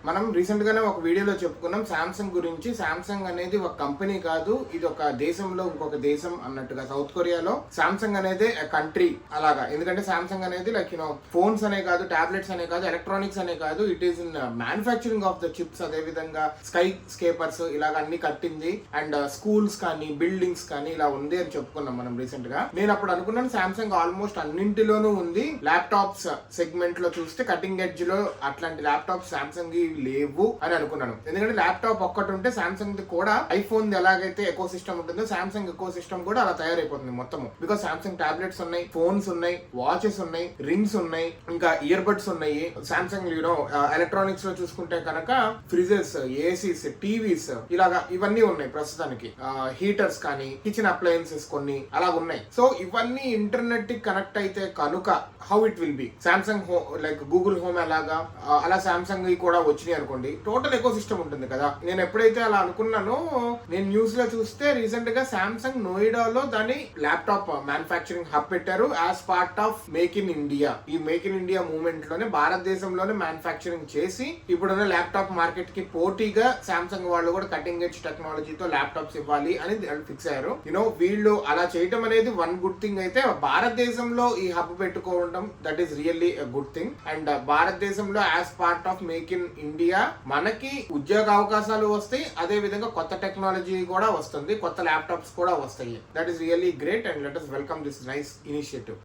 మనం రీసెంట్ గానే ఒక వీడియోలో చెప్పుకున్నాం సామ్సంగ్ గురించి. సామ్సంగ్ అనేది ఒక కంపెనీ కాదు, ఇది ఒక దేశంలో ఇంకొక దేశం అన్నట్టుగా. సౌత్ కొరియాలో సామ్సంగ్ అనేది కంట్రీ అలాగా. ఎందుకంటే సామ్సంగ్ అనేది లైక్ ఫోన్స్ అనే కాదు, టాబ్లెట్స్ అనే కాదు, ఎలక్ట్రానిక్స్ అనే కాదు, it is in manufacturing of the chips. అదే విధంగా స్కై స్కేపర్స్ ఇలాగ అన్ని కట్టింది, అండ్ స్కూల్స్ కానీ బిల్డింగ్స్ కానీ ఇలా ఉంది అని చెప్పుకున్నాం మనం రీసెంట్ గా. నేను అప్పుడు అనుకున్నాను సామ్సంగ్ ఆల్మోస్ట్ అన్నింటిలోనూ ఉంది. ల్యాప్టాప్స్ సెగ్మెంట్ లో చూస్తే కటింగ్ ఎడ్జ్ లో అట్లాంటి ల్యాప్టాప్స్ సామ్సంగ్ లేవు అని అనుకున్నాను. ఎందుకంటే ల్యాప్టాప్ ఒక్కటి ఉంటే సామ్సంగ్ కూడా ఐఫోన్ ఎలాగైతే ఎకో సిస్టమ్ ఉంటుందో సామ్సంగ్ ఎకో సిస్టమ్ కూడా అలా తయారైపోతుంది మొత్తము. బికాస్ సామ్సంగ్ టాబ్లెట్స్ ఉన్నాయి, ఫోన్స్ ఉన్నాయి, వాచెస్ ఉన్నాయి, రింగ్స్ ఉన్నాయి, ఇంకా ఇయర్ బడ్స్ ఉన్నాయి. సామ్సంగ్ ఎలక్ట్రానిక్స్ లో చూసుకుంటే కనుక ఫ్రిజెస్, ఏసీస్, టీవీస్ ఇలాగా ఇవన్నీ ఉన్నాయి ప్రస్తుతానికి. హీటర్స్ కానీ కిచెన్ అప్లయన్సెస్ కొన్ని అలా ఉన్నాయి. సో ఇవన్నీ ఇంటర్నెట్ కి కనెక్ట్ అయితే కనుక how it will be. Samsung like Google home ఎలాగా అలా సామ్సంగ్ కూడా వచ్చినాయి అనుకోండి, టోటల్ ఎకో సిస్టమ్ ఉంటుంది కదా. నేను ఎప్పుడైతే అలా అనుకున్నానో, నేను న్యూస్ లో చూస్తే రీసెంట్ గా సామ్సంగ్ నోయిడాలో దాని ల్యాప్టాప్ మ్యానుఫ్యాక్చరింగ్ హబ్ పెట్టారు as part of make in India. ఈ మేక్ ఇన్ ఇండియా మూవ్మెంట్ లోనే భారతదేశంలోనే మ్యానుఫ్యాక్చరింగ్ చేసి ఇప్పుడున్న ల్యాప్టాప్ మార్కెట్ కి పోటీగా సామ్సంగ్ వాళ్ళు కూడా కటింగ్ ఎడ్జ్ టెక్నాలజీతో ల్యాప్టాప్స్ ఇవ్వాలి అని ఫిక్స్ అయ్యారు. వీళ్ళు అలా చేయటం అనేది వన్ గుడ్ థింగ్. అయితే భారతదేశంలో ఈ హబ్ పెట్టుకోవడం that is really good thing. And భారతదేశంలో as part of make in India మనకి ఉద్యోగ అవకాశాలు వస్తాయి, అదే విధంగా కొత్త టెక్నాలజీ కూడా వస్తుంది, కొత్త ల్యాప్టాప్స్ కూడా వస్తాయి. That is really great and let us welcome this nice initiative.